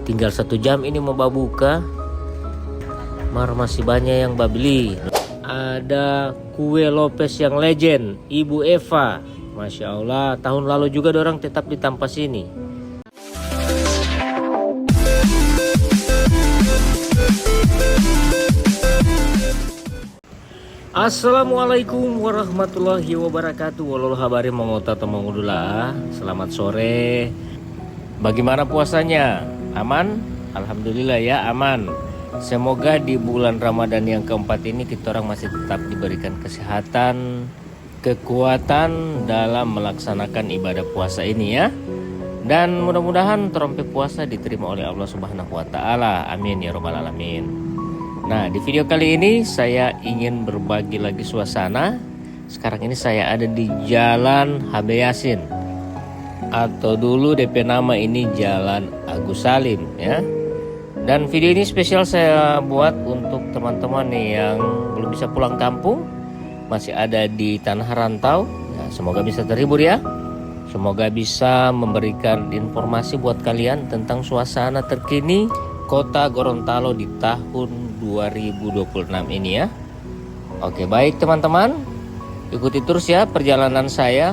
Tinggal 1 jam ini mau buka, masih banyak yang beli. Ada kue Lopez yang legend, Ibu Eva. Masya Allah, tahun lalu juga dorang tetap di Tampas ini. Assalamualaikum warahmatullahi wabarakatuh. Walau habari mengota temangudula. Selamat sore. Bagaimana puasanya? Aman? Alhamdulillah ya, aman. Semoga di bulan Ramadan yang keempat ini kita orang masih tetap diberikan kesehatan, kekuatan dalam melaksanakan ibadah puasa ini ya. Dan mudah-mudahan terompe puasa diterima oleh Allah Subhanahu wa taala. Amin ya rabbal alamin. Nah, di video kali ini saya ingin berbagi lagi suasana. Sekarang ini saya ada di Jalan HB Yasin, atau dulu DP nama ini Jalan Agus Salim ya. Dan video ini spesial saya buat untuk teman-teman yang belum bisa pulang kampung, masih ada di tanah rantau. Nah, semoga bisa terhibur ya. Semoga bisa memberikan informasi buat kalian tentang suasana terkini Kota Gorontalo di tahun 2026 ini ya. Oke, baik teman-teman, ikuti terus ya perjalanan saya.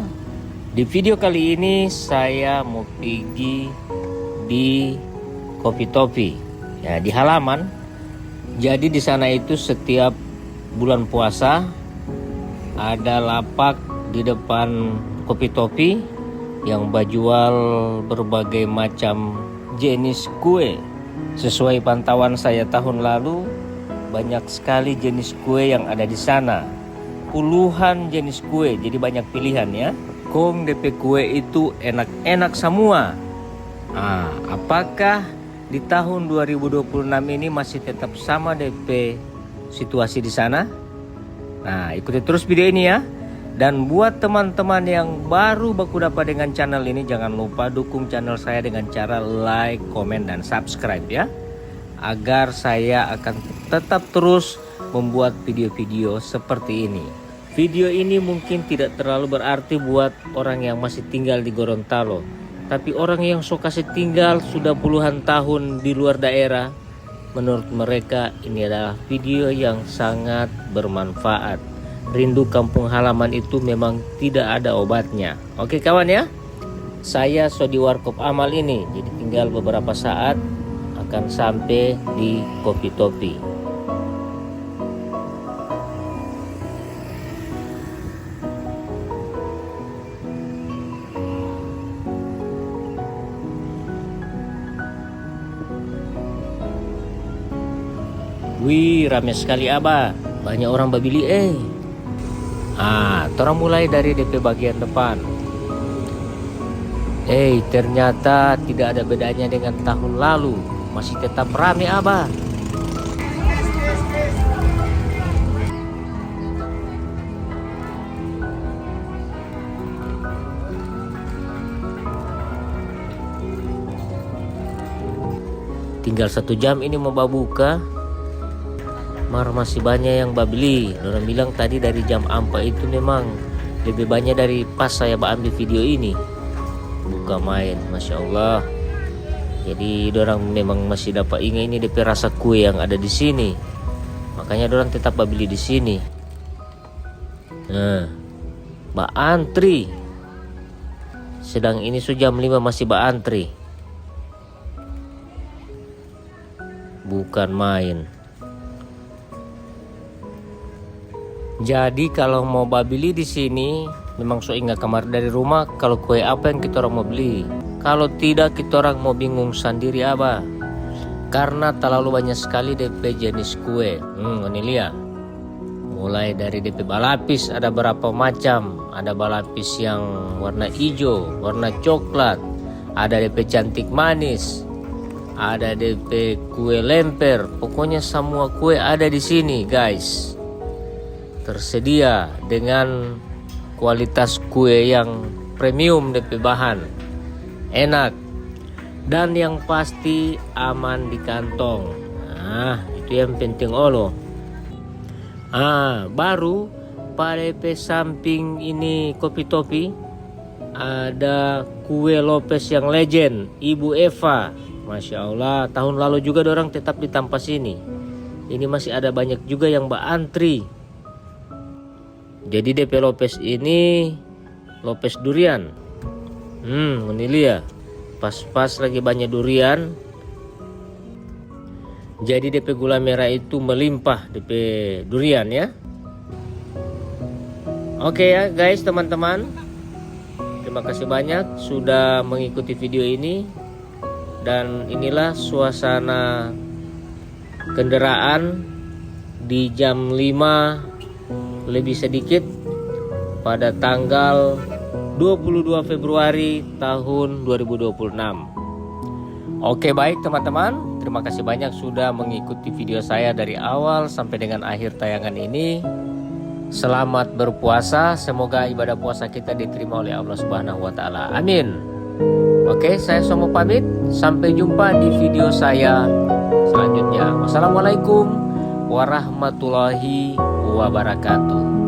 Di video kali ini saya mau pergi di Kopi Topi ya, di halaman. Jadi di sana itu setiap bulan puasa ada lapak di depan Kopi Topi yang berjual berbagai macam jenis kue. Sesuai pantauan saya tahun lalu, banyak sekali jenis kue yang ada di sana. Puluhan jenis kue, jadi banyak pilihan ya. Kong DP kue itu enak-enak semua. Nah, apakah di tahun 2026 ini masih tetap sama DP situasi di sana? Nah, ikuti terus video ini ya. Dan buat teman-teman yang baru baku dapat dengan channel ini, jangan lupa dukung channel saya dengan cara like, komen, dan subscribe ya, agar saya akan tetap terus membuat video-video seperti ini. Video ini mungkin tidak terlalu berarti buat orang yang masih tinggal di Gorontalo, tapi orang yang suka tinggal sudah puluhan tahun di luar daerah, menurut mereka ini adalah video yang sangat bermanfaat. Rindu kampung halaman itu memang tidak ada obatnya. Oke kawan ya, saya di Warkop Amal ini, jadi tinggal beberapa saat akan sampai di Kopi Topi. Wih, ramai sekali abah, banyak orang babili orang mulai dari DP bagian depan. Ternyata tidak ada bedanya dengan tahun lalu, masih tetap ramai abah. Tinggal 1 jam ini mau buka, masih banyak yang beli. Orang bilang tadi dari jam 4 itu memang lebih banyak dari pas saya ambil video ini. Buka main, Masya Allah. Jadi orang memang masih dapat ingat ini DP rasa kue yang ada di sini. Makanya orang tetap beli di sini. Nah, antri. Sedang ini jam 5 masih antri. Bukan main. Jadi kalau mau beli di sini memang ingat kamar dari rumah kalau kue apa yang kita orang mau beli. Kalau tidak kita orang mau bingung sendiri abah. Karena terlalu banyak sekali DP jenis kue. Ini lihat. Mulai dari DP balapis ada berapa macam. Ada balapis yang warna hijau, warna coklat. Ada DP cantik manis. Ada DP kue lemper. Pokoknya semua kue ada di sini guys. Tersedia dengan kualitas kue yang premium DP bahan, enak, dan yang pasti aman di kantong. Nah, itu yang penting olo. Baru pada DP samping ini Kopi Topi ada kue Lopez yang legend, Ibu Eva. Masya Allah, tahun lalu juga orang tetap di Tampas ini. Ini masih ada banyak juga yang antri. Jadi DP Lopez ini Lopez durian. Ini dia. Pas-pas lagi banyak durian. Jadi DP gula merah itu melimpah DP durian ya. Oke ya guys, teman-teman. Terima kasih banyak sudah mengikuti video ini. Dan inilah suasana kendaraan di jam 5 lebih sedikit pada tanggal 22 Februari tahun 2026. Oke, baik teman-teman, terima kasih banyak sudah mengikuti video saya dari awal sampai dengan akhir tayangan ini. Selamat berpuasa, semoga ibadah puasa kita diterima oleh Allah Subhanahu wa taala. Amin. Oke, saya Somo pamit, sampai jumpa di video saya selanjutnya. Wassalamualaikum warahmatullahi wabarakatuh.